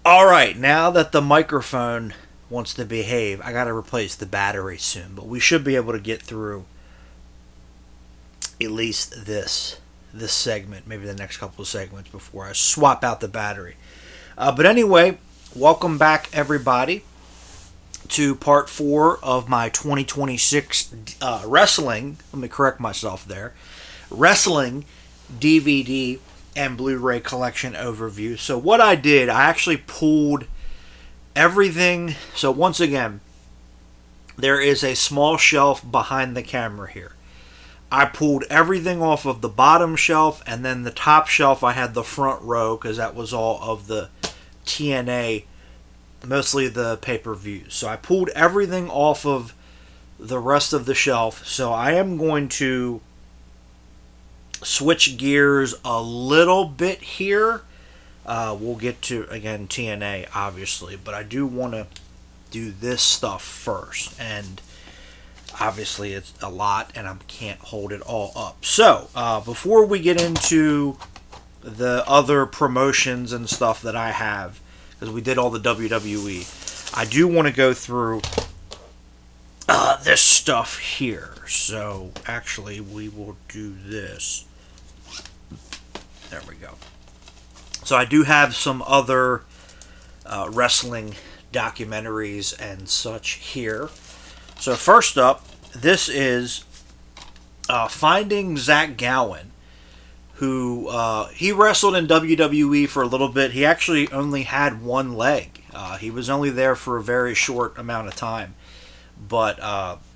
Alright, now that the microphone wants to behave, I gotta replace the battery soon, but we should be able to get through at least this segment, maybe the next couple of segments before I swap out the battery. But anyway, welcome back everybody to part 4 of my 2026 wrestling. Let me correct myself there. Wrestling DVD and Blu-ray collection overview. So what I did, I actually pulled everything. So once again, there is a small shelf behind the camera here. I pulled everything off of the bottom shelf, and then the top shelf I had the front row because that was all of the TNA, mostly the pay-per-views. So I pulled everything off of the rest of the shelf. So I am going to switch gears a little bit here. We'll get to, again, TNA, obviously, but I do want to do this stuff first. And obviously it's a lot, and I can't hold it all up. So, before we get into the other promotions and stuff that I have, because we did all the WWE, I do want to go through this stuff here. So, actually, we will do this. There we go. So, I do have some other wrestling documentaries and such here. So, first up, this is Finding Zach Gowen, who he wrestled in WWE for a little bit. He actually only had one leg. He was only there for a very short amount of time. But,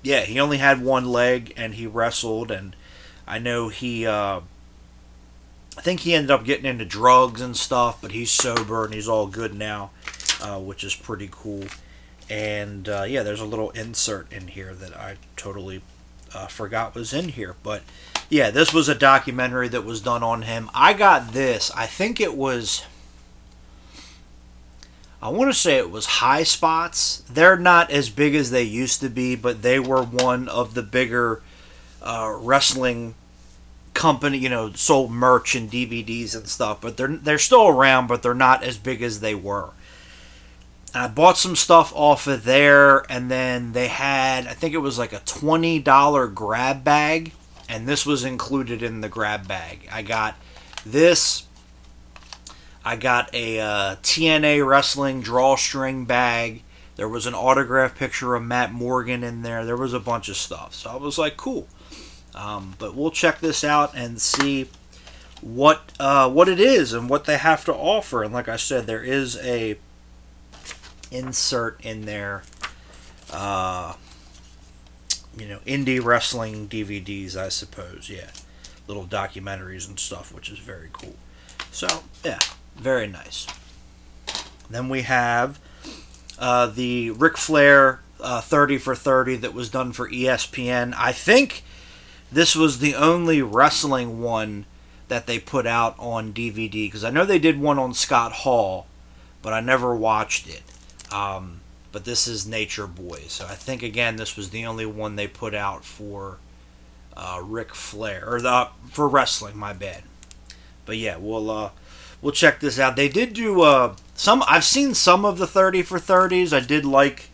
yeah, he only had one leg, and he wrestled, and I know I think he ended up getting into drugs and stuff, but he's sober, and he's all good now, which is pretty cool. And yeah, there's a little insert in here that I totally forgot was in here. But yeah, this was a documentary that was done on him. I got this. I think it was, I want to say it was High Spots. They're not as big as they used to be, but they were one of the bigger wrestling company, sold merch and DVDs and stuff. But they're still around, but they're not as big as they were. I bought some stuff off of there, and then they had, I think it was like a $20 grab bag, and this was included in the grab bag. I got this. I got a TNA wrestling drawstring bag. There was an autograph picture of Matt Morgan in there. There was a bunch of stuff. So I was like, cool. But we'll check this out and see what it is and what they have to offer. And like I said, there is a insert in there, indie wrestling DVDs, I suppose. Yeah, little documentaries and stuff, which is very cool. So yeah, very nice. Then we have the Ric Flair 30 for 30 that was done for ESPN. I think this was the only wrestling one that they put out on DVD, because I know they did one on Scott Hall, but I never watched it. But this is Nature Boy, so I think again this was the only one they put out for Ric Flair, or for wrestling. My bad. But yeah, we'll check this out. They did do some. I've seen some of the 30 for 30s. I did like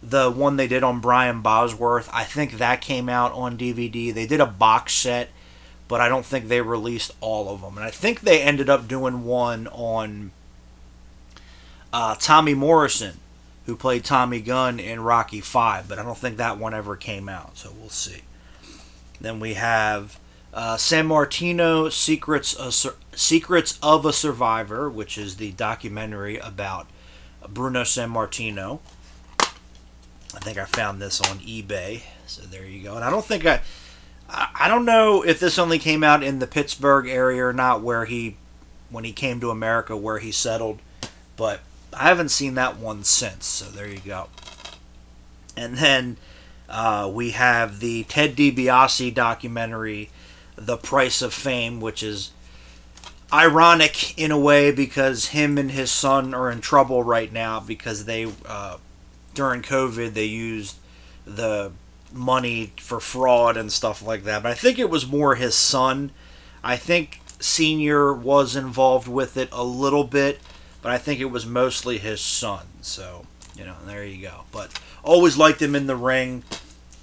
the one they did on Brian Bosworth. I think that came out on DVD. They did a box set, but I don't think they released all of them. And I think they ended up doing one on Tommy Morrison, who played Tommy Gunn in Rocky V, but I don't think that one ever came out, so we'll see. Then we have San Martino, Secrets of a Survivor, which is the documentary about Bruno San Martino. I think I found this on eBay, so there you go. And I don't think I don't know if this only came out in the Pittsburgh area or not, when he came to America, where he settled, but I haven't seen that one since, so there you go. And then we have the Ted DiBiase documentary, The Price of Fame, which is ironic in a way because him and his son are in trouble right now because they, during COVID, they used the money for fraud and stuff like that. But I think it was more his son. I think Senior was involved with it a little bit, but I think it was mostly his son. So, there you go. But always liked him in the ring.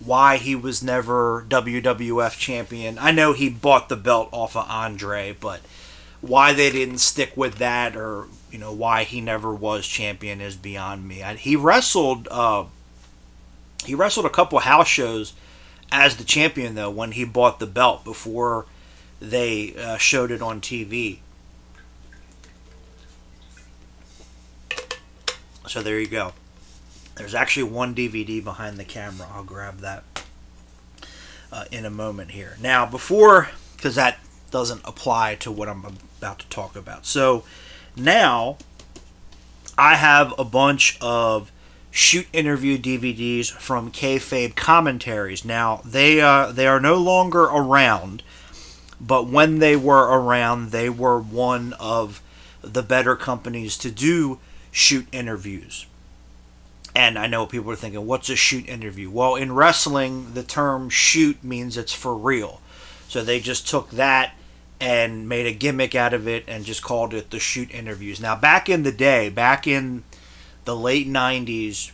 Why he was never WWF champion. I know he bought the belt off of Andre, but why they didn't stick with that, or why he never was champion, is beyond me. He wrestled a couple house shows as the champion, though, when he bought the belt before they showed it on TV. So there you go. There's actually one DVD behind the camera. I'll grab that in a moment here. Now, because that doesn't apply to what I'm about to talk about. So now I have a bunch of shoot interview DVDs from Kayfabe Commentaries. Now, they are no longer around, but when they were around, they were one of the better companies to do shoot interviews. And I know people are thinking, what's a shoot interview? Well, in wrestling, the term shoot means it's for real. So they just took that and made a gimmick out of it and just called it the shoot interviews. Now, back in the day, back in the late 90s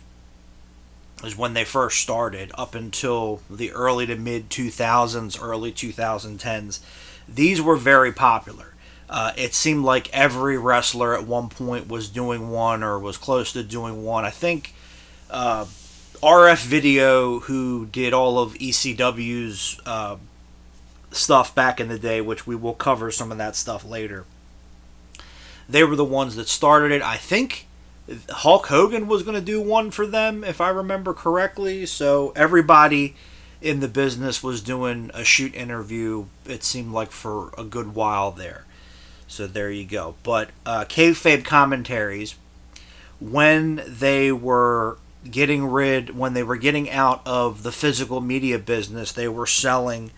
is when they first started, up until the early to mid 2000s, early 2010s, these were very popular. It seemed like every wrestler at one point was doing one or was close to doing one. I think RF Video, who did all of ECW's stuff back in the day, which we will cover some of that stuff later, they were the ones that started it. I think Hulk Hogan was going to do one for them, if I remember correctly. So everybody in the business was doing a shoot interview, it seemed like, for a good while there. So there you go. But Kayfabe Commentaries, when they were getting out of the physical media business, they were selling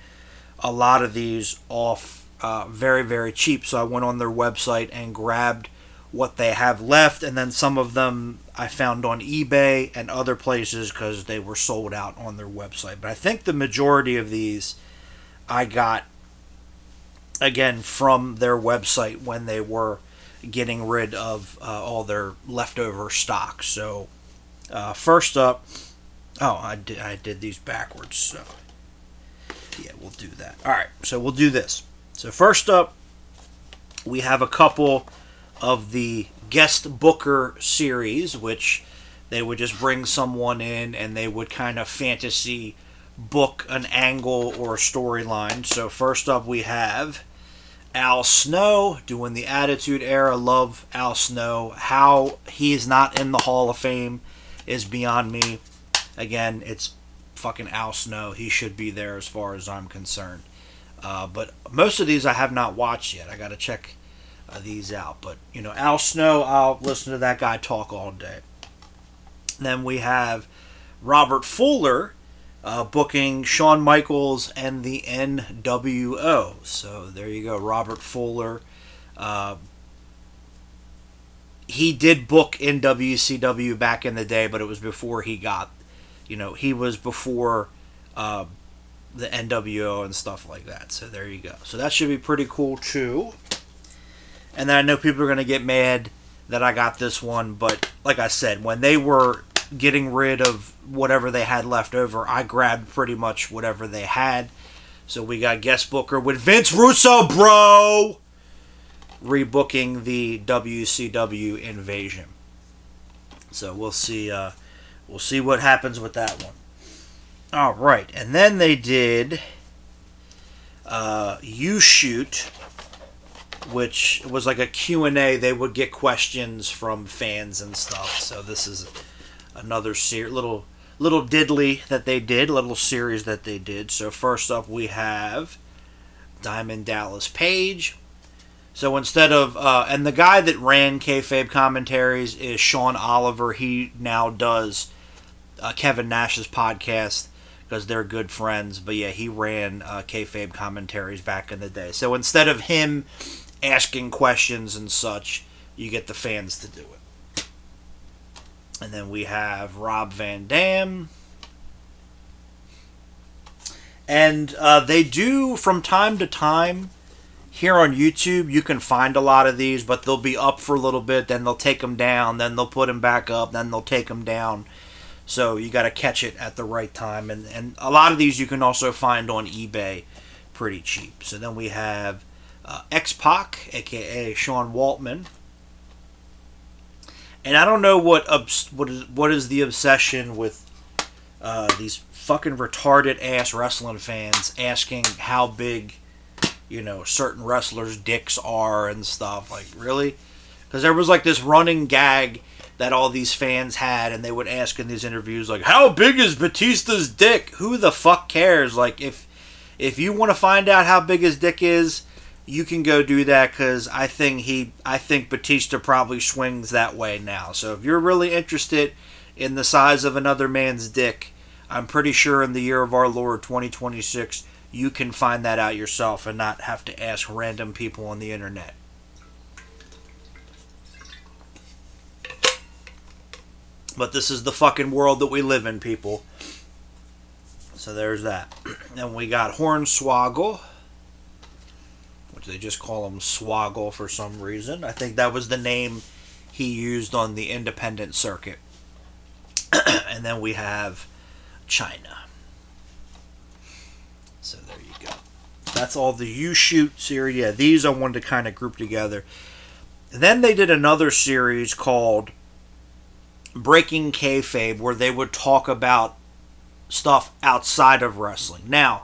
a lot of these off very, very cheap. So I went on their website and grabbed what they have left, and then some of them I found on eBay and other places because they were sold out on their website. But I think the majority of these I got, again, from their website when they were getting rid of all their leftover stock. So first up, I did these backwards, so yeah, we'll do that. Alright, so we'll do this. So first up, we have a couple of the guest booker series, which they would just bring someone in and they would kind of fantasy book an angle or a storyline. So first up, we have Al Snow doing the Attitude Era. Love Al Snow. How he is not in the Hall of Fame is beyond me. Again, it's fucking Al Snow. He should be there as far as I'm concerned. But most of these I have not watched yet. I got to check these out. But, Al Snow, I'll listen to that guy talk all day. Then we have Robert Fuller booking Shawn Michaels and the NWO. So there you go, Robert Fuller. He did book in WCW back in the day, but it was before he got, he was before the NWO and stuff like that. So there you go. So that should be pretty cool too. And then I know people are going to get mad that I got this one, but like I said, when they were getting rid of whatever they had left over, I grabbed pretty much whatever they had. So we got guest booker with Vince Russo, bro, rebooking the WCW Invasion. So we'll see what happens with that one. All right, and then they did You Shoot, which was like a Q&A. They would get questions from fans and stuff. So this is another little diddly that they did, little series that they did. So first up, we have Diamond Dallas Page. So instead of and the guy that ran Kayfabe Commentaries is Sean Oliver. He now does Kevin Nash's podcast because they're good friends. But yeah, he ran Kayfabe Commentaries back in the day. So instead of him asking questions and such, you get the fans to do it. And then we have Rob Van Dam. And they do, from time to time, here on YouTube, you can find a lot of these, but they'll be up for a little bit, then they'll take them down, then they'll put them back up, then they'll take them down. So you got to catch it at the right time. And a lot of these you can also find on eBay pretty cheap. So then we have X-Pac, a.k.a. Sean Waltman. And I don't know what is the obsession with these fucking retarded ass wrestling fans asking how big, certain wrestlers' dicks are and stuff. Like, really? Because there was like this running gag that all these fans had, and they would ask in these interviews, like, how big is Batista's dick? Who the fuck cares? Like, if you want to find out how big his dick is, you can go do that, because I think Batista probably swings that way now. So if you're really interested in the size of another man's dick, I'm pretty sure in the year of our Lord 2026, you can find that out yourself and not have to ask random people on the internet. But this is the fucking world that we live in, people. So there's that. Then we got Hornswoggle, which they just call him Swoggle for some reason. I think that was the name he used on the independent circuit. And then we have China. So there you go. That's all the U-Shoot series. Yeah, these I wanted to kind of group together. And then they did another series called Breaking Kayfabe, where they would talk about stuff outside of wrestling. Now,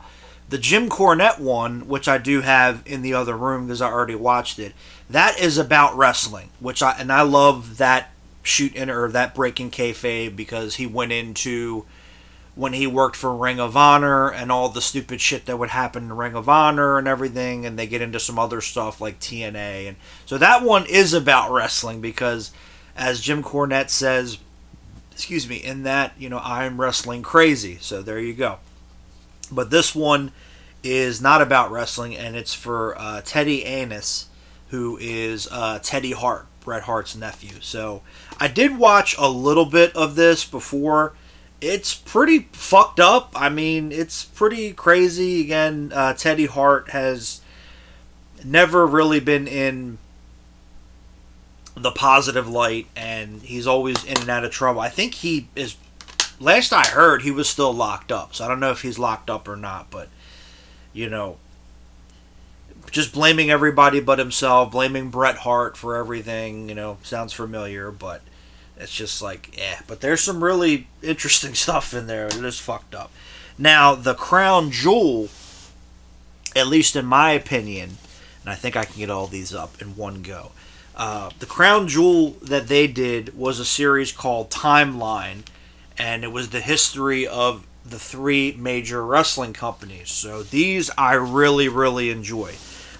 the Jim Cornette one, which I do have in the other room because I already watched it, that is about wrestling, I love that that Breaking Kayfabe, because he went into when he worked for Ring of Honor and all the stupid shit that would happen in Ring of Honor and everything, and they get into some other stuff like TNA, and so that one is about wrestling because, as Jim Cornette says, in that, I'm wrestling crazy. So there you go. But this one is not about wrestling, and it's for Teddy Annis, who is Teddy Hart, Bret Hart's nephew. So I did watch a little bit of this before. It's pretty fucked up. I mean, it's pretty crazy. Again, Teddy Hart has never really been in the positive light, and he's always in and out of trouble. I think he is, last I heard, he was still locked up. So I don't know if he's locked up or not, but, just blaming everybody but himself, blaming Bret Hart for everything, sounds familiar, but it's just like, But there's some really interesting stuff in there. It is fucked up. Now, the crown jewel, at least in my opinion, and I think I can get all these up in one go, the crown jewel that they did was a series called Timeline, and it was the history of the three major wrestling companies. So these I really, really enjoy.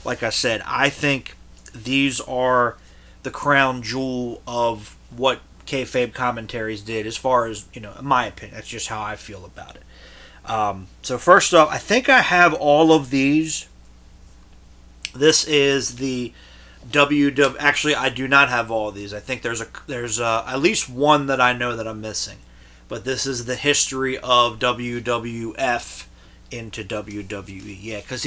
Like I said, I think these are the crown jewel of what kayfabe commentaries did, as far as, in my opinion. That's just how I feel about it. So first up, I think I have all of these. This is the Actually, I do not have all of these. I think there's at least one that I know that I'm missing. But this is the history of WWF into WWE. Yeah, because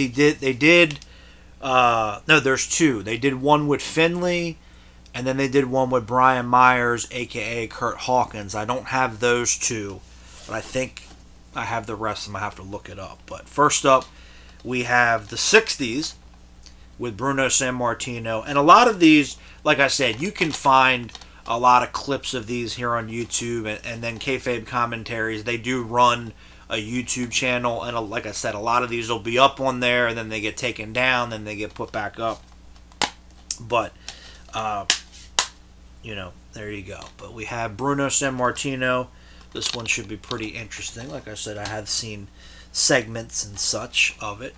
no, there's two. They did one with Finley, and then they did one with Brian Myers, a.k.a. Kurt Hawkins. I don't have those two, but I think I have the rest of them. I have to look it up. But first up, we have the 60s, with Bruno Sammartino. And a lot of these, like I said, you can find a lot of clips of these here on YouTube, and then Kayfabe Commentaries. They do run a YouTube channel, and like I said, a lot of these will be up on there, and then they get taken down, then they get put back up. But, there you go. But we have Bruno Sammartino. This one should be pretty interesting. Like I said, I have seen segments and such of it.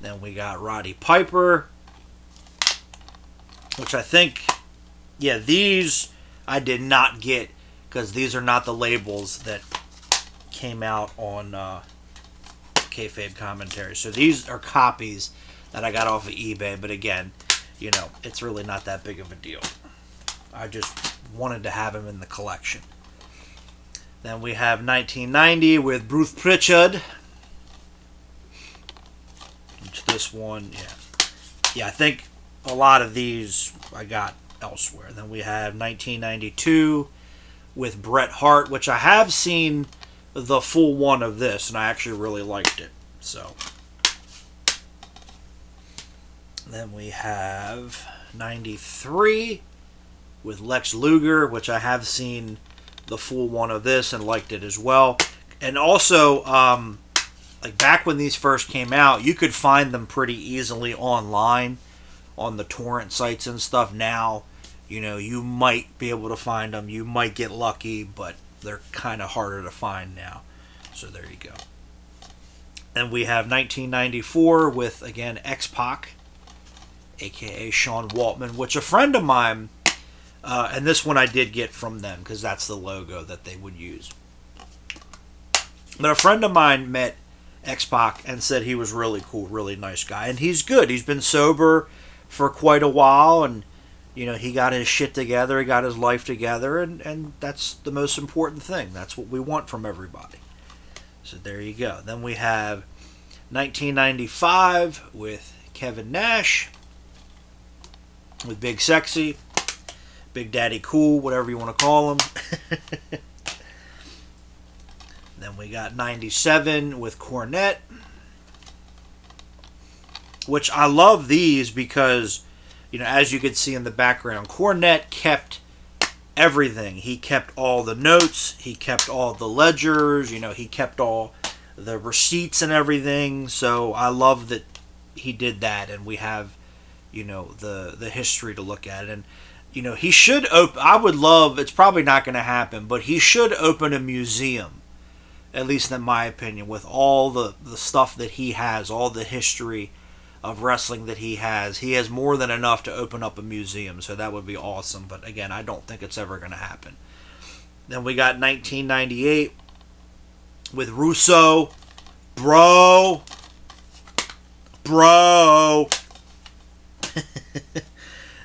Then we got Roddy Piper, which I think, these I did not get, because these are not the labels that came out on Kayfabe Commentary. So these are copies that I got off of eBay, but again, it's really not that big of a deal. I just wanted to have them in the collection. Then we have 1990 with Bruce Pritchard. This one, yeah, I think a lot of these I got elsewhere. Then we have 1992 with Bret Hart, which I have seen the full one of this, and I actually really liked it. So then we have 93 with Lex Luger, which I have seen the full one of this and liked it as well. And also, like back when these first came out, you could find them pretty easily online on the torrent sites and stuff. Now, you might be able to find them. You might get lucky, but they're kind of harder to find now. So there you go. And we have 1994 with, again, X-Pac, a.k.a. Sean Waltman, which a friend of mine, and this one I did get from them because that's the logo that they would use. But a friend of mine met X-Pac and said he was really cool, really nice guy. And he's good. He's been sober for quite a while, and he got his shit together, he got his life together, and that's the most important thing. That's what we want from everybody. So there you go. Then we have 1995 with Kevin Nash, with Big Sexy, Big Daddy Cool, whatever you want to call him. Then we got 97 with Cornette, which I love these because, as you can see in the background, Cornette kept everything. He kept all the notes, he kept all the ledgers, he kept all the receipts and everything. So I love that he did that, and we have, the history to look at. And, he should open, I would love, it's probably not going to happen, but he should open a museum, at least in my opinion, with all the stuff that he has, all the history of wrestling that he has. He has more than enough to open up a museum, so that would be awesome. But again, I don't think it's ever going to happen. Then we got 1998 with Russo. Bro.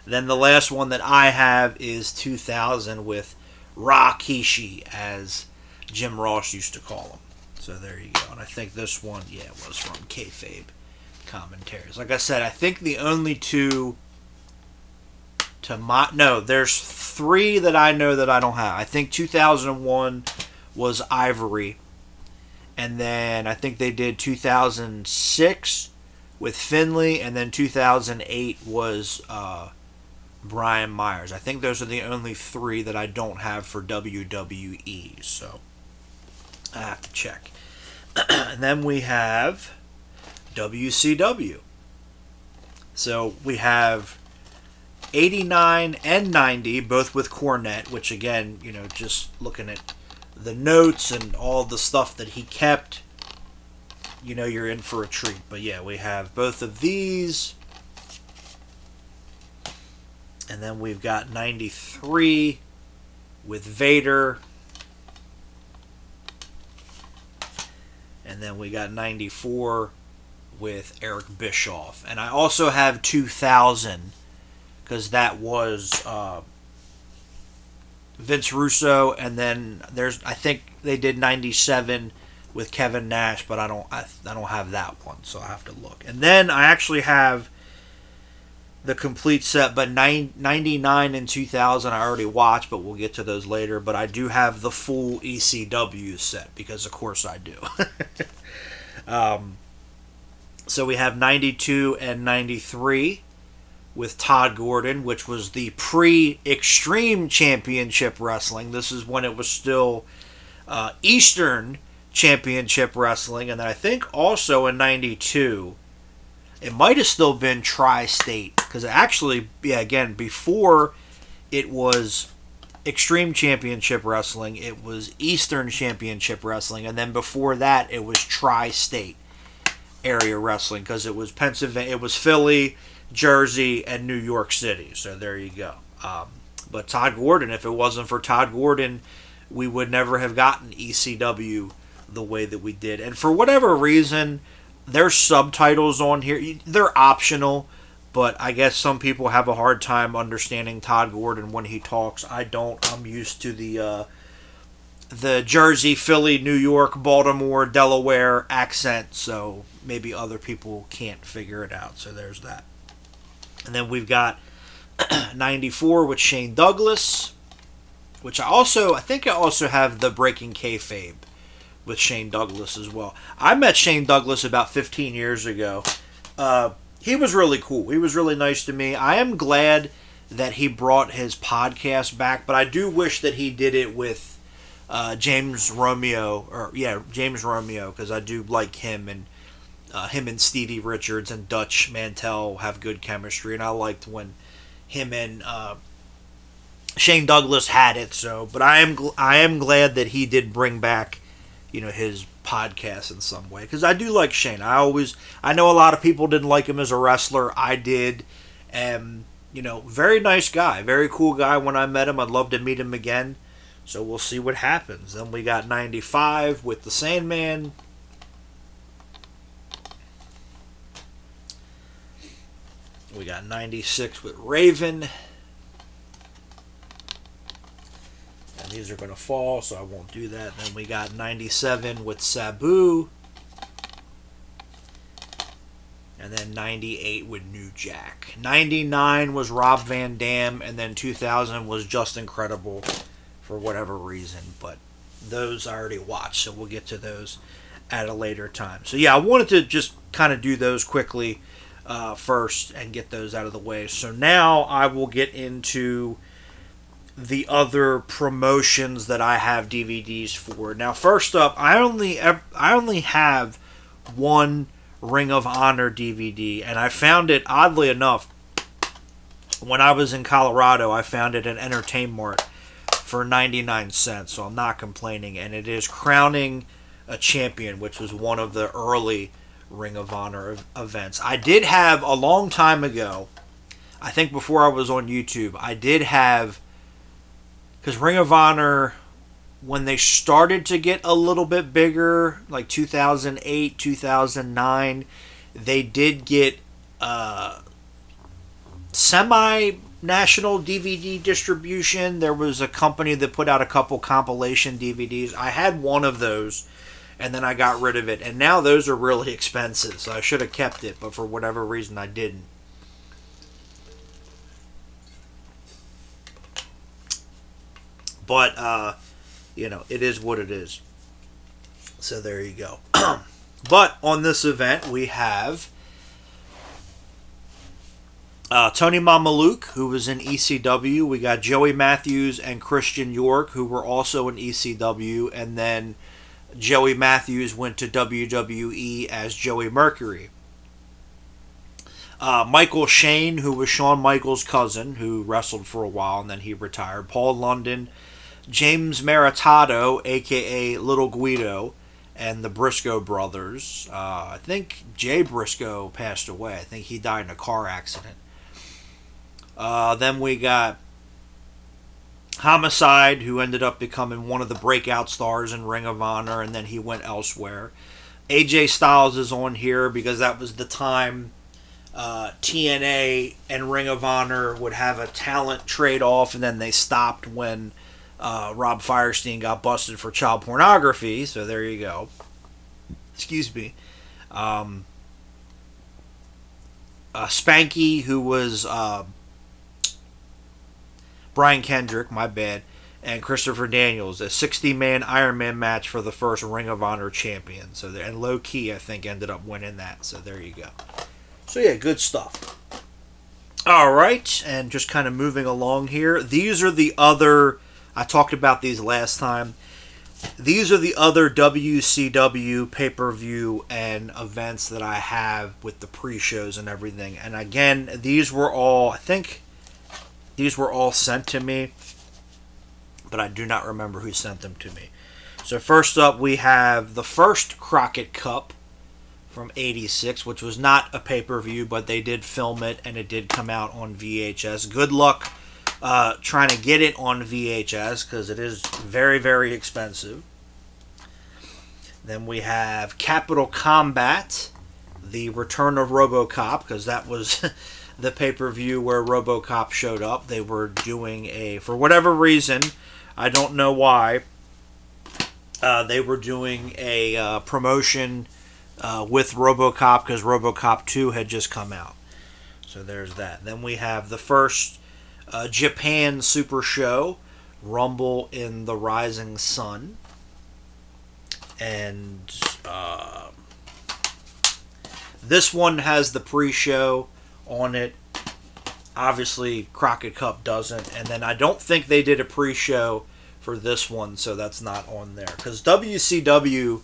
Then the last one that I have is 2000 with Rikishi, as Jim Ross used to call him. So there you go. And I think this one, was from Kayfabe Commentaries. Like I said, I think the only two there's three that I know that I don't have. I think 2001 was Ivory, and then I think they did 2006 with Finley, and then 2008 was Brian Myers. I think those are the only three that I don't have for WWE, so I have to check. And then we have WCW. So we have 89 and 90, both with Cornette, which again, just looking at the notes and all the stuff that he kept, you're in for a treat. But yeah, we have both of these. And then we've got 93 with Vader. And then we got 94 with Eric Bischoff. And I also have 2000 because that was Vince Russo. And then I think they did 97 with Kevin Nash, but I don't have that one, so I have to look. And then I actually have the complete set, but 99 and 2000 I already watched, but we'll get to those later. But I do have the full ECW set, because of course I do. So we have 92 and 93 with Todd Gordon, which was the pre-Extreme Championship Wrestling. This is when it was still Eastern Championship Wrestling. And then I think also in 92, it might have still been Tri-State, because actually, again, before it was Extreme Championship Wrestling, it was Eastern Championship Wrestling, and then before that, it was Tri-State area wrestling, because it was Pennsylvania, it was Philly, Jersey, and New York City. So there you go. But Todd Gordon, if it wasn't for Todd Gordon, we would never have gotten ECW the way that we did. And for whatever reason, there's subtitles on here. They're optional, but I guess some people have a hard time understanding Todd Gordon when he talks. I don't. I'm used to the Jersey, Philly, New York, Baltimore, Delaware accent, so maybe other people can't figure it out. So there's that. And then we've got 94 with Shane Douglas, which I think I also have the Breaking Kayfabe with Shane Douglas as well. I met Shane Douglas about 15 years ago. He was really cool. He was really nice to me. I am glad that he brought his podcast back, but I do wish that he did it with James Romeo, because I do like him, and him and Stevie Richards and Dutch Mantel have good chemistry, and I liked when him and Shane Douglas had it. So, but I am glad that he did bring back, his podcast in some way, because I do like Shane. I know a lot of people didn't like him as a wrestler. I did, and very nice guy, very cool guy. When I met him, I'd love to meet him again. So we'll see what happens. Then we got 95 with the Sandman. We got 96 with Raven. And these are going to fall, so I won't do that. Then we got 97 with Sabu. And then 98 with New Jack. 99 was Rob Van Dam. And then 2000 was Just Incredible for whatever reason. But those I already watched, so we'll get to those at a later time. So yeah, I wanted to just kind of do those quickly first and get those out of the way. So now I will get into the other promotions that I have DVDs for. Now, first up, I only have one Ring of Honor DVD, and I found it, oddly enough, when I was in Colorado. I found it at Entertain Mart for 99 cents, so I'm not complaining. And it is Crowning a Champion, which was one of the early Ring of Honor events. I did have, a long time ago, I think before I was on YouTube, I did have, because Ring of Honor, when they started to get a little bit bigger, like 2008, 2009, they did get semi-national DVD distribution. There was a company that put out a couple compilation DVDs. I had one of those, and then I got rid of it. And now those are really expensive, so I should have kept it, but for whatever reason I didn't. But, it is what it is. So there you go. But on this event, we have Tony Mamaluke, who was in ECW. We got Joey Matthews and Christian York, who were also in ECW. And then Joey Matthews went to WWE as Joey Mercury. Michael Shane, who was Shawn Michaels' cousin, who wrestled for a while and then he retired. Paul London. James Maritato, a.k.a. Little Guido, and the Briscoe brothers. I think Jay Briscoe passed away. I think he died in a car accident. Then we got Homicide, who ended up becoming one of the breakout stars in Ring of Honor, and then he went elsewhere. AJ Styles is on here because that was the time TNA and Ring of Honor would have a talent trade-off, and then they stopped when Rob Firestein got busted for child pornography, so there you go. Excuse me. Spanky, who was Brian Kendrick, my bad, and Christopher Daniels, a 60-man Iron Man match for the first Ring of Honor champion. So there, and Low Key, I think, ended up winning that. So there you go. So yeah, good stuff. All right, and just kind of moving along here. These are the other. I talked about these last time. These are the other WCW pay-per-view and events that I have with the pre-shows and everything. And again, these were all, I think, these were all sent to me, but I do not remember who sent them to me. So first up, we have the first Crockett Cup from '86, which was not a pay-per-view, but they did film it, and it did come out on VHS. Good luck trying to get it on VHS, because it is very, very expensive. Then we have Capital Combat, the Return of RoboCop, because that was the pay-per-view where RoboCop showed up. They were doing for whatever reason, I don't know why, they were doing a promotion with RoboCop, because RoboCop 2 had just come out. So there's that. Then we have the first Japan Super Show, Rumble in the Rising Sun. And this one has the pre-show on it. Obviously, Crockett Cup doesn't. And then I don't think they did a pre-show for this one, so that's not on there. Because WCW,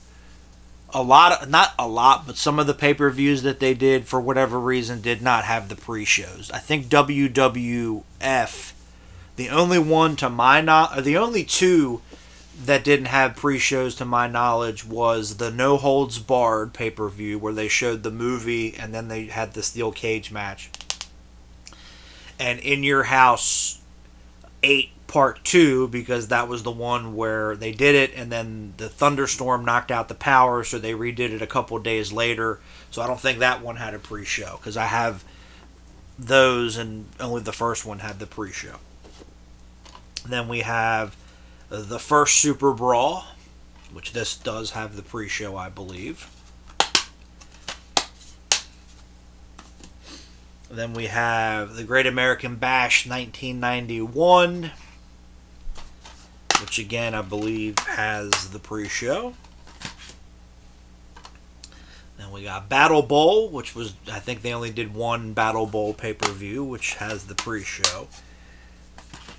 not a lot, but some of the pay-per-views that they did, for whatever reason, did not have the pre-shows. I think WWF, the only two that didn't have pre-shows to my knowledge was the No Holds Barred pay-per-view, where they showed the movie and then they had the steel cage match. And In Your House 8 Part 2, because that was the one where they did it and then the thunderstorm knocked out the power, so they redid it a couple days later. So I don't think that one had a pre-show, because I have those and only the first one had the pre-show. Then we have the first Super Brawl, which this does have the pre-show, I believe. Then we have the Great American Bash 1991, which again I believe has the pre-show. Then we got Battle Bowl, which was, I think they only did one Battle Bowl pay-per-view, which has the pre-show.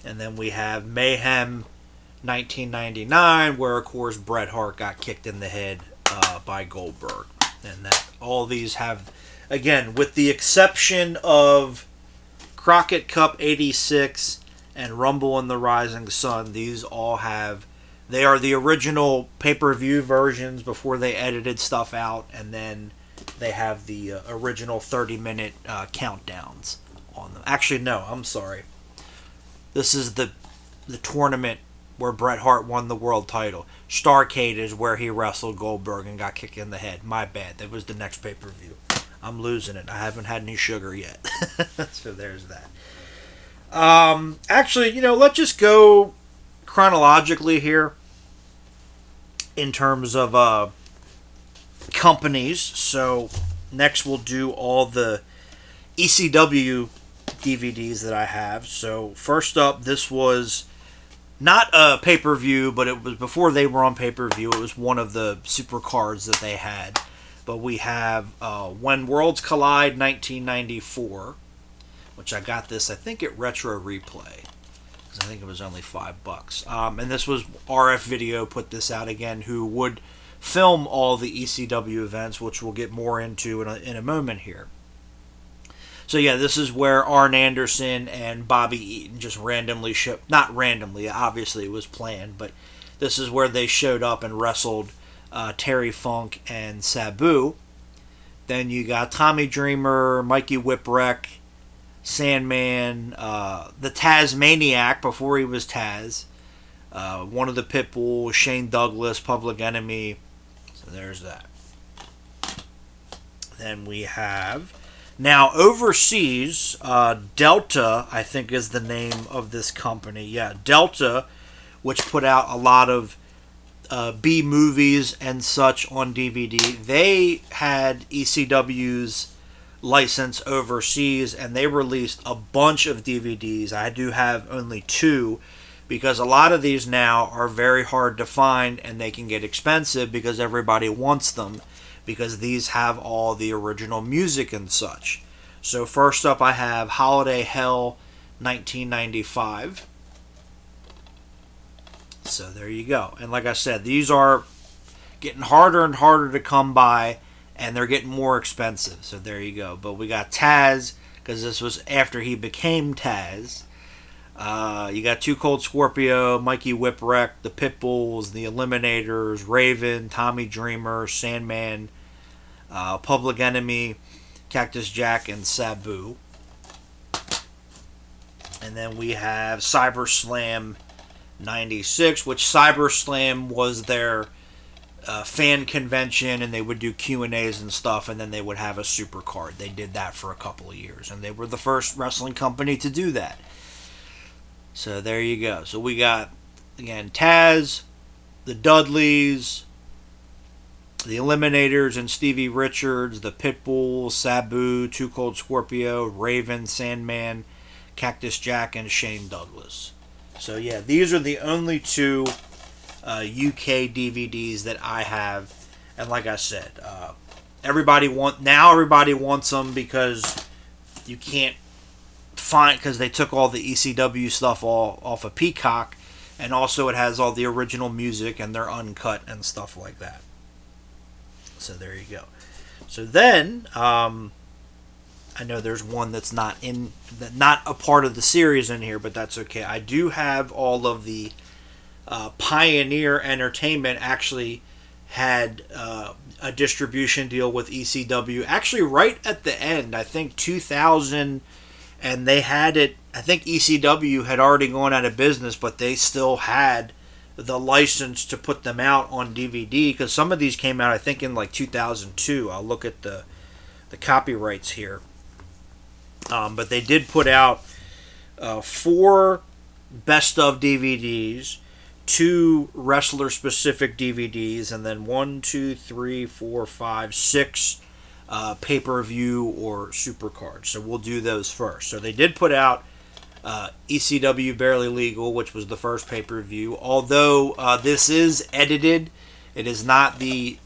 And then we have Mayhem 1999, where of course Bret Hart got kicked in the head by Goldberg. And that all these have, again, with the exception of Crockett Cup 86 and Rumble in the Rising Sun, these all have, they are the original pay-per-view versions before they edited stuff out, and then they have the original 30-minute countdowns on them. Actually, no, I'm sorry. This is the tournament where Bret Hart won the world title. Starrcade is where he wrestled Goldberg and got kicked in the head. My bad. That was the next pay-per-view. I'm losing it. I haven't had any sugar yet. So there's that. Actually, let's just go chronologically here in terms of companies. So next we'll do all the ECW DVDs that I have. So first up, this was not a pay-per-view, but it was before they were on pay-per-view. It was one of the super cards that they had. But we have When Worlds Collide 1994, which I got this, I think, at Retro Replay, because I think it was only $5. And this was RF Video put this out again, who would film all the ECW events, which we'll get more into in a moment here. So yeah, this is where Arn Anderson and Bobby Eaton just randomly not randomly, obviously it was planned, but this is where they showed up and wrestled Terry Funk and Sabu. Then you got Tommy Dreamer, Mikey Whipwreck, Sandman, the Tasmaniac before he was Taz, one of the Pitbull, Shane Douglas, Public Enemy. So there's that. Then we have, now overseas, Delta, I think is the name of this company. Yeah, Delta, which put out a lot of B movies and such on DVD. They had ECW's license overseas, and they released a bunch of DVDs. I do have only 2, because a lot of these now are very hard to find, and they can get expensive because everybody wants them, because these have all the original music and such. So first up, I have Holiday Hell 1995. So there you go. And like I said, these are getting harder and harder to come by, and they're getting more expensive. So there you go. But we got Taz, because this was after he became Taz. You got Too Cold Scorpio, Mikey Whipwreck, the Pitbulls, the Eliminators, Raven, Tommy Dreamer, Sandman, Public Enemy, Cactus Jack, and Sabu. And then we have Cyber Slam 96, which Cyber Slam was their fan convention, and they would do Q&As and stuff, and then they would have a super card. They did that for a couple of years, and they were the first wrestling company to do that. So there you go. So we got, again, Taz, the Dudleys, the Eliminators and Stevie Richards, the Pitbull, Sabu, Too Cold Scorpio, Raven, Sandman, Cactus Jack, and Shane Douglas. So yeah, these are the only two UK DVDs that I have, and like I said, everybody wants them because you can't find, because they took all the ECW stuff off of Peacock, and also it has all the original music and they're uncut and stuff like that. So there you go. So then, I know there's one that's not a part of the series in here, but that's okay. I do have all of the Pioneer Entertainment actually had a distribution deal with ECW. Actually, right at the end, I think 2000, and they had it. I think ECW had already gone out of business, but they still had the license to put them out on DVD, because some of these came out, I think, in like 2002. I'll look at the copyrights here. But they did put out 4 best of DVDs, 2 wrestler specific DVDs, and then 1, 2, 3, 4, 5, 6 pay-per-view or super cards. So we'll do those first. So they did put out ECW Barely Legal, which was the first pay-per-view. Although this is edited, it is not the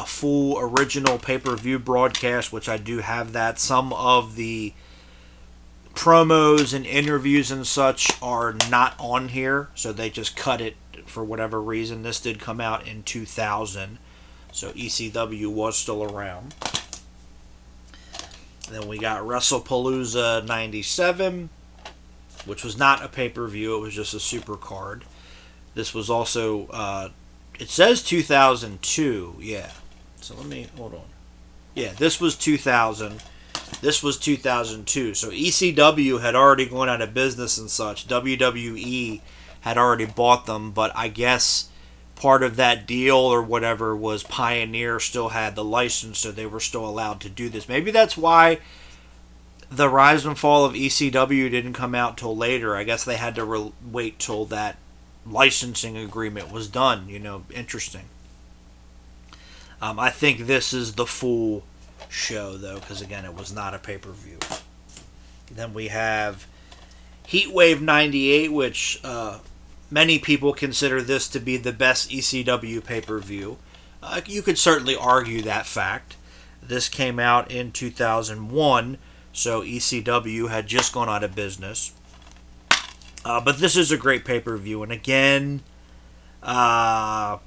full original pay-per-view broadcast, which I do have that. Some of the promos and interviews and such are not on here, so they just cut it for whatever reason. This did come out in 2000, so ECW was still around. Then we got WrestlePalooza 97, which was not a pay-per-view, it was just a super card. This was also, it says 2002, yeah. So let me, hold on. Yeah, this was 2000. This was 2002. So ECW had already gone out of business and such. WWE had already bought them, but I guess part of that deal or whatever was Pioneer still had the license, so they were still allowed to do this. Maybe that's why the Rise and Fall of ECW didn't come out till later. I guess they had to wait till that licensing agreement was done. You know, interesting. I think this is the full show, though, because again, it was not a pay-per-view. Then we have Heatwave 98, which many people consider this to be the best ECW pay-per-view. You could certainly argue that fact. This came out in 2001, so ECW had just gone out of business. But this is a great pay-per-view, and again, I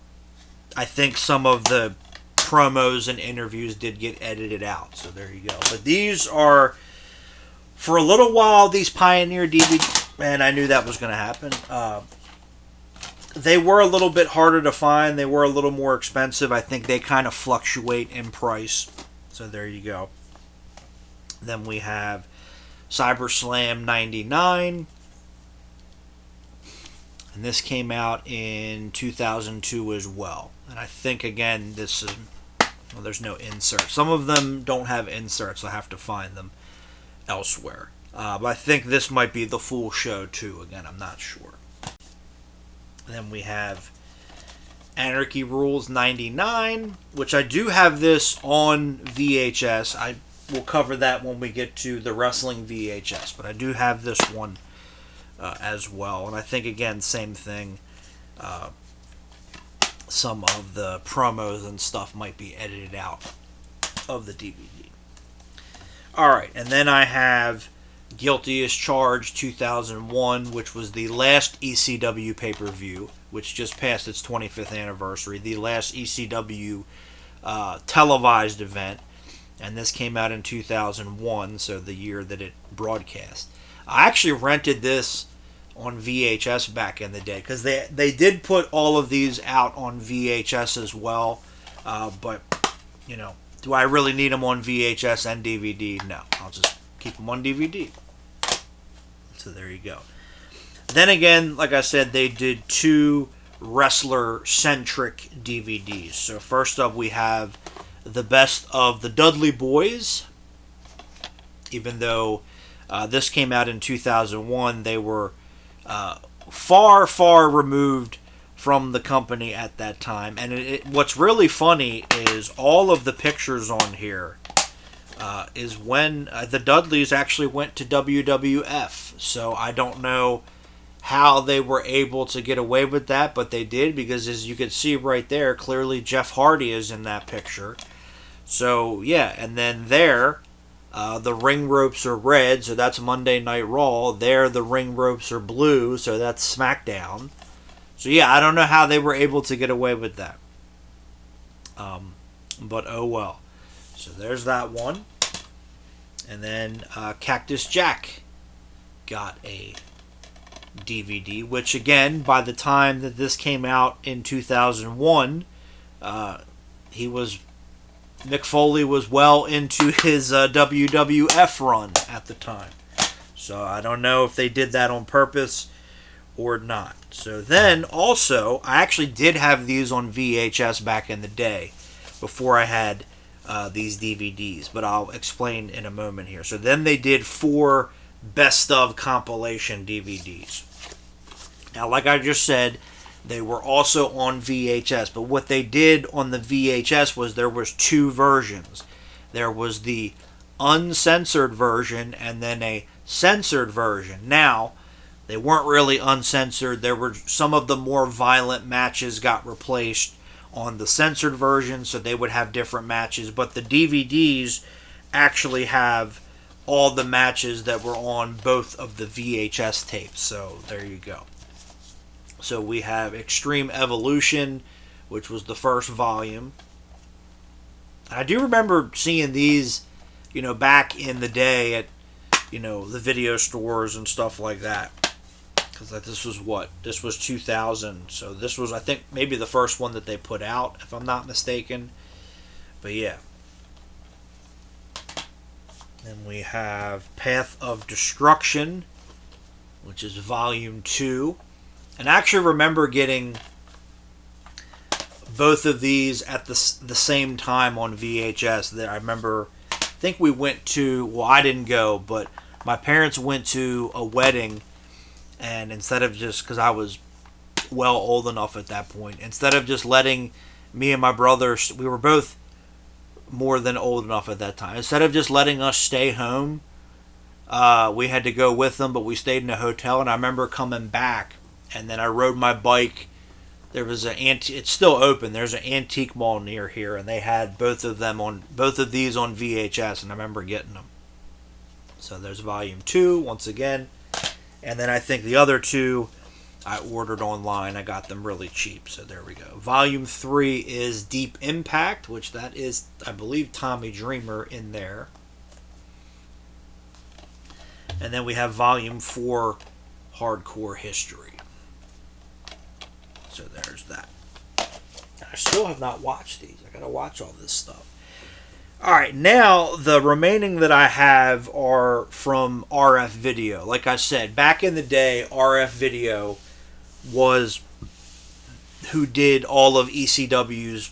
think some of the promos and interviews did get edited out, so there you go. But these are, for a little while, these Pioneer DVD, and I knew that was going to happen. They were a little bit harder to find. They were a little more expensive. I think they kind of fluctuate in price, so there you go. Then we have CyberSlam 99. And this came out in 2002 as well. And I think, again, this is... Well, there's no inserts. Some of them don't have inserts. I'll have to find them elsewhere. But I think this might be the full show, too. Again, I'm not sure. And then we have Anarchy Rules 99, which I do have this on VHS. I will cover that when we get to the wrestling VHS. But I do have this one as well. And I think, again, same thing. Some of the promos and stuff might be edited out of the DVD. Alright, and then I have Guilty as Charged 2001, which was the last ECW pay-per-view, which just passed its 25th anniversary. The last ECW televised event. And this came out in 2001, so the year that it broadcast. I actually rented this on VHS back in the day, because they did put all of these out on VHS as well, but you know, do I really need them on VHS and DVD? No, I'll just keep them on DVD. So there you go. Then again, like I said, they did 2 wrestler centric DVDs. So first up we have the best of the Dudley Boys. Even though this came out in 2001, they were far removed from the company at that time. And what's really funny is all of the pictures on here is when the Dudleys actually went to WWF. So I don't know how they were able to get away with that, but they did, because as you can see right there, clearly Jeff Hardy is in that picture. So yeah, and then there, the ring ropes are red, so that's Monday Night Raw. There, the ring ropes are blue, so that's SmackDown. So yeah, I don't know how they were able to get away with that. But oh well. So there's that one. And then Cactus Jack got a DVD, which again, by the time that this came out in 2001, Mick Foley was well into his WWF run at the time. So I don't know if they did that on purpose or not. So then also, I actually did have these on VHS back in the day before I had these DVDs, but I'll explain in a moment here. So then they did 4 best of compilation DVDs. Now, like I just said, they were also on VHS, but what they did on the VHS was there was 2 versions. There was the uncensored version and then a censored version. Now, they weren't really uncensored. There were some of the more violent matches got replaced on the censored version, so they would have different matches, but the DVDs actually have all the matches that were on both of the VHS tapes. So there you go. So we have Extreme Evolution, which was the first volume. I do remember seeing these, back in the day at, the video stores and stuff like that. Because this was 2000. So this was, I think, maybe the first one that they put out, if I'm not mistaken. But yeah. Then we have Path of Destruction, which is volume 2. And I actually remember getting both of these at the same time on VHS. I remember, I think we went to, well, I didn't go, but my parents went to a wedding, and instead of just, because I was well old enough at that point, instead of just letting me and my brother, we were both more than old enough at that time, instead of just letting us stay home, we had to go with them, but we stayed in a hotel, and I remember coming back, and then I rode my bike. There was it's still open. There's an antique mall near here, and they had both of these on VHS, and I remember getting them. So there's volume 2 once again, and then I think the other 2 I ordered online. I got them really cheap, so there we go. Volume 3 is Deep Impact, which that is, I believe, Tommy Dreamer in there. And then we have Volume 4, Hardcore History. So there's that. I still have not watched these. I gotta watch all this stuff. Alright, now the remaining that I have are from RF Video. Like I said, back in the day, RF Video was who did all of ECW's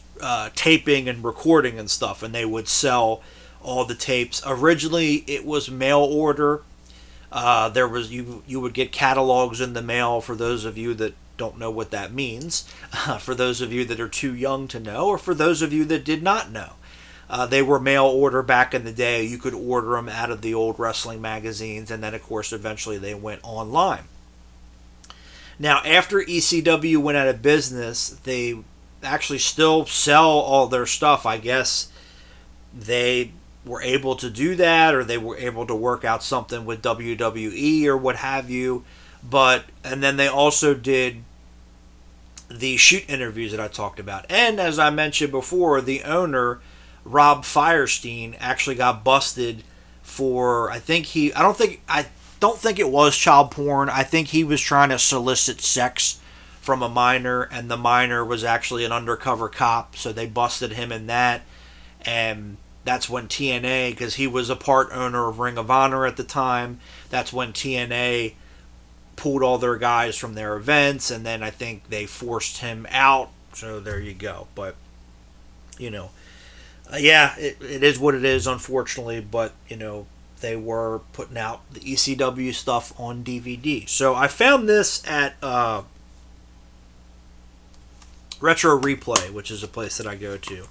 taping and recording and stuff, and they would sell all the tapes. Originally, it was mail order. There was you would get catalogs in the mail. For those of you that don't know what that means, for those of you that are too young to know, or for those of you that did not know, they were mail order back in the day. You could order them out of the old wrestling magazines, and then of course eventually they went online. Now, after ECW went out of business, they actually still sell all their stuff. I guess they were able to do that, or they were able to work out something with WWE or what have you. And then they also did the shoot interviews that I talked about. And as I mentioned before, the owner, Rob Firestein, actually got busted for, I don't think it was child porn. I think he was trying to solicit sex from a minor, and the minor was actually an undercover cop, so they busted him in that. And that's when TNA, because he was a part owner of Ring of Honor at the time, that's when TNA pulled all their guys from their events, and then I think they forced him out. So there you go. But, yeah, it is what it is, unfortunately. But, they were putting out the ECW stuff on DVD. So I found this at Retro Replay, which is a place that I go to.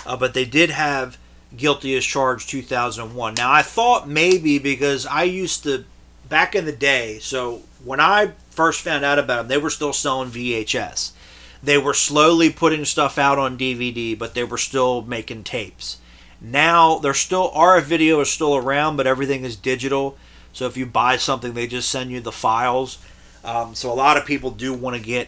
But they did have Guilty as Charged 2001. Now, I thought maybe because I used to, back in the day, so when I first found out about them, they were still selling VHS. They were slowly putting stuff out on DVD, but they were still making tapes. Now, they're still, RF video is still around, but everything is digital. So if you buy something, they just send you the files. So a lot of people do want to get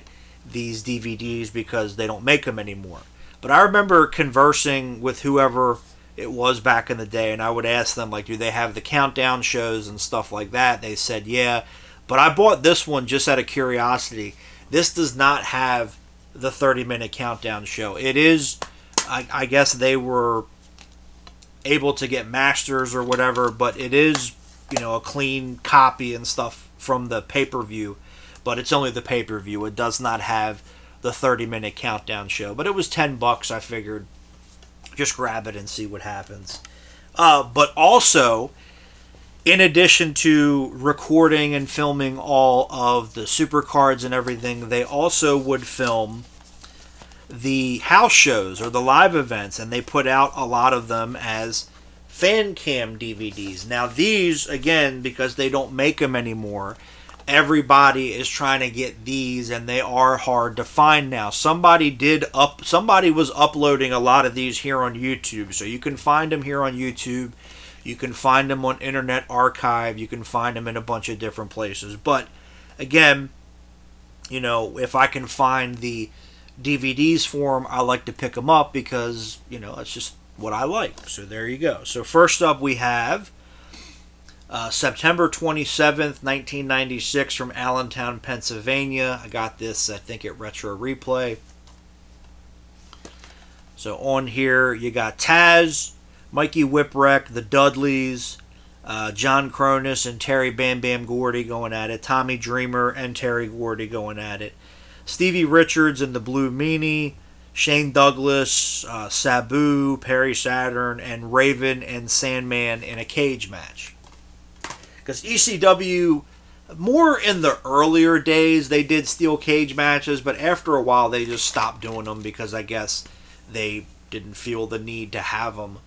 these DVDs because they don't make them anymore. But I remember conversing with whoever it was back in the day, and I would ask them, like, do they have the countdown shows and stuff like that? They said, yeah. But I bought this one just out of curiosity. This does not have the 30-minute countdown show. It is, I guess they were able to get masters or whatever, but it is, a clean copy and stuff from the pay-per-view, but it's only the pay-per-view. It does not have the 30-minute countdown show, but it was $10. I figured just grab it and see what happens. But also, in addition to recording and filming all of the supercards and everything, they also would film the house shows or the live events, and they put out a lot of them as fan cam DVDs. Now these, again, because they don't make them anymore, everybody is trying to get these, and they are hard to find now. Somebody was uploading a lot of these here on YouTube, so you can find them here on YouTube. You can find them on Internet Archive. You can find them in a bunch of different places. But again, if I can find the DVDs for them, I like to pick them up because, it's just what I like. So there you go. So first up we have September 27th, 1996 from Allentown, Pennsylvania. I got this, I think, at Retro Replay. So on here you got Taz, Mikey Whipwreck, the Dudleys, John Cronus and Terry Bam Bam Gordy going at it. Tommy Dreamer and Terry Gordy going at it. Stevie Richards and the Blue Meanie, Shane Douglas, Sabu, Perry Saturn, and Raven and Sandman in a cage match. Because ECW, more in the earlier days, they did steel cage matches, but after a while they just stopped doing them because I guess they didn't feel the need to have them.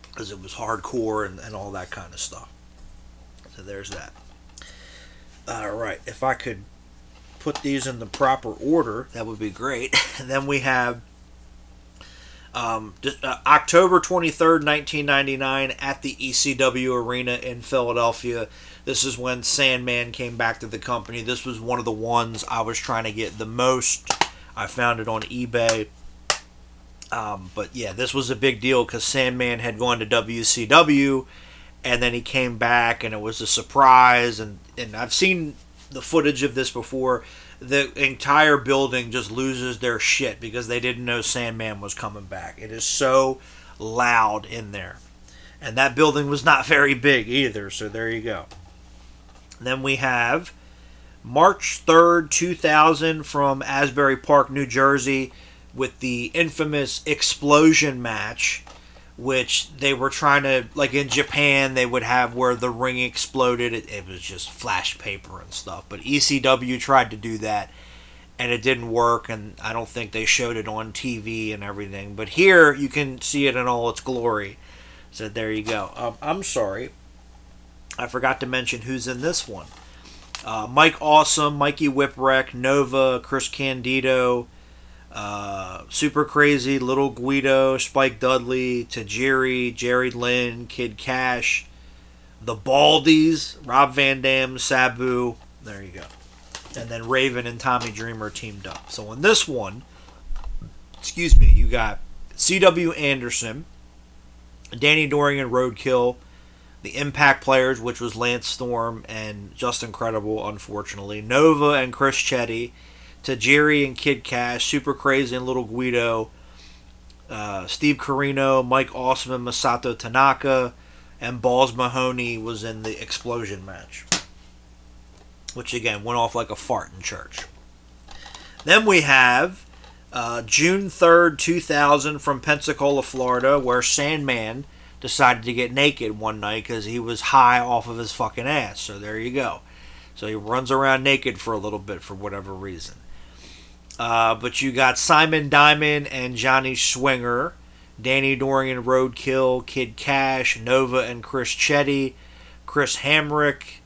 Because it was hardcore and all that kind of stuff. So there's that. Alright, if I could put these in the proper order, that would be great. And then we have October 23rd, 1999 at the ECW Arena in Philadelphia. This is when Sandman came back to the company. This was one of the ones I was trying to get the most. I found it on eBay. But yeah, this was a big deal because Sandman had gone to WCW and then he came back and it was a surprise. And I've seen the footage of this before. The entire building just loses their shit because they didn't know Sandman was coming back. It is so loud in there. And that building was not very big either, so there you go. Then we have March 3rd, 2000 from Asbury Park, New Jersey, with the infamous explosion match, which they were trying to, like in Japan, they would have where the ring exploded. It was just flash paper and stuff. But ECW tried to do that, and it didn't work, and I don't think they showed it on TV and everything. But here, you can see it in all its glory. So there you go. I'm sorry. I forgot to mention who's in this one. Mike Awesome, Mikey Whipwreck, Nova, Chris Candido, Super Crazy, Little Guido, Spike Dudley, Tajiri, Jerry Lynn, Kid Cash, the Baldies, Rob Van Dam, Sabu. There you go. And then Raven and Tommy Dreamer teamed up. So in this one, you got C.W. Anderson, Danny Doring and Roadkill, the Impact Players, which was Lance Storm and Just Incredible, unfortunately, Nova and Chris Chetty, Tajiri and Kid Cash, Super Crazy and Little Guido, Steve Corino, Mike Awesome and Masato Tanaka, and Balls Mahoney was in the explosion match, which again went off like a fart in church. Then we have June 3rd, 2000 from Pensacola, Florida, where Sandman decided to get naked one night because he was high off of his fucking ass. So there you go. So he runs around naked for a little bit for whatever reason. But you got Simon Diamond and Johnny Swinger, Danny Dorian Roadkill, Kid Cash, Nova and Chris Chetty, Chris Hamrick,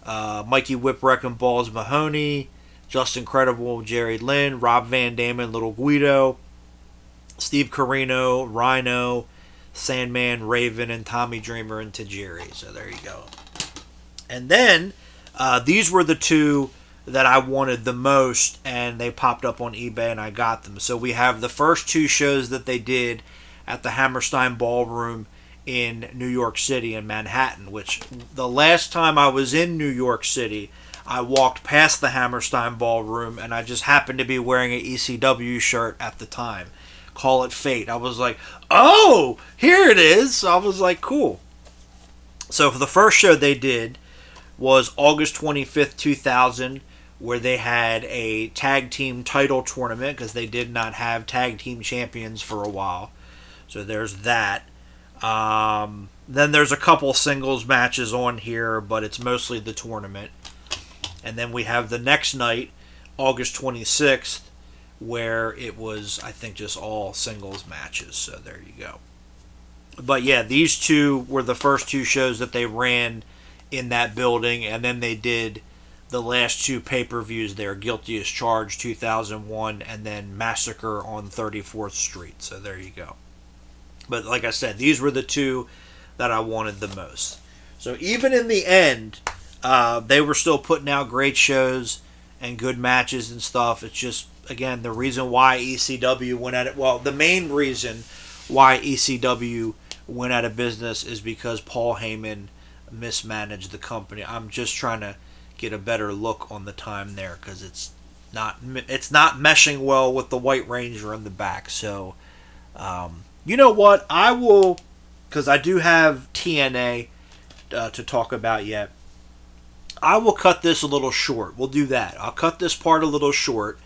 Mikey Whipwreck and Balls Mahoney, Justin Credible, Jerry Lynn, Rob Van Dam and Little Guido, Steve Carino, Rhino, Sandman, Raven, and Tommy Dreamer and Tajiri. So there you go. And then these were the two that I wanted the most, and they popped up on eBay and I got them. So we have the first two shows that they did at the Hammerstein Ballroom in New York City in Manhattan, which the last time I was in New York City, I walked past the Hammerstein Ballroom and I just happened to be wearing an ECW shirt at the time. Call it fate. I was like, oh, here it is. So I was like, cool. So for the first show they did was August 25th, 2000, where they had a tag team title tournament because they did not have tag team champions for a while. So there's that. Then there's a couple singles matches on here, but it's mostly the tournament. And then we have the next night, August 26th, where it was, I think, just all singles matches. So there you go. But yeah, these two were the first two shows that they ran in that building, and then they did the last two pay-per-views there, Guilty as Charged 2001 and then Massacre on 34th Street. So there you go. But like I said, these were the two that I wanted the most. So even in the end, they were still putting out great shows and good matches and stuff. It's just, again, the reason why ECW went at it. Well, the main reason why ECW went out of business is because Paul Heyman mismanaged the company. I'm just trying to get a better look on the time there because it's not meshing well with the White Ranger in the back. So, you know what? I will, because I do have TNA to talk about yet. I will cut this a little short. We'll do that. I'll cut this part a little short,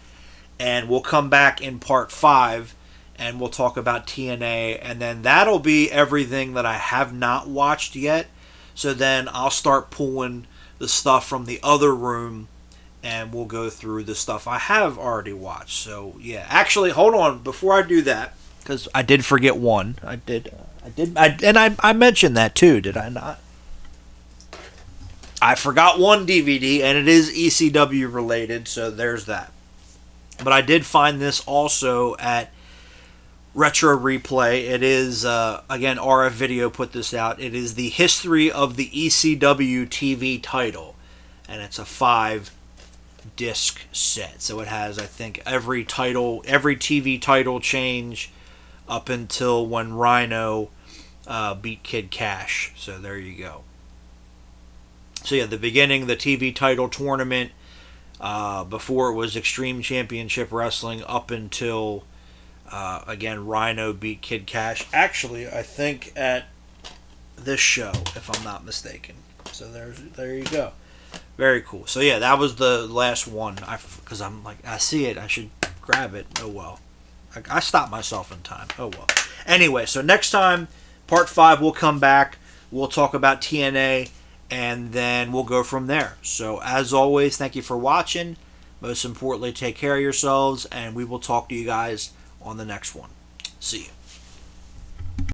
and we'll come back in part 5, and we'll talk about TNA, and then that'll be everything that I have not watched yet. So then I'll start pulling the stuff from the other room, and we'll go through the stuff I have already watched. So yeah, actually, hold on before I do that, because I did forget one. I mentioned that too, did I not? I forgot one DVD, and it is ECW related, so there's that. But I did find this also at Retro Replay. It is, again, RF Video put this out. It is the history of the ECW TV title. And it's a 5-disc set. So it has, I think, every TV title change up until when Rhino beat Kid Cash. So there you go. So yeah, the beginning, the TV title tournament, before it was Extreme Championship Wrestling, up until, again, Rhino beat Kid Cash. Actually, I think at this show, if I'm not mistaken. So there you go. Very cool. So yeah, that was the last one. Because I'm like, I see it, I should grab it. Oh well. I stopped myself in time. Oh well. Anyway, so next time, part 5, we'll come back. We'll talk about TNA. And then we'll go from there. So, as always, thank you for watching. Most importantly, take care of yourselves. And we will talk to you guys on the next one. See you.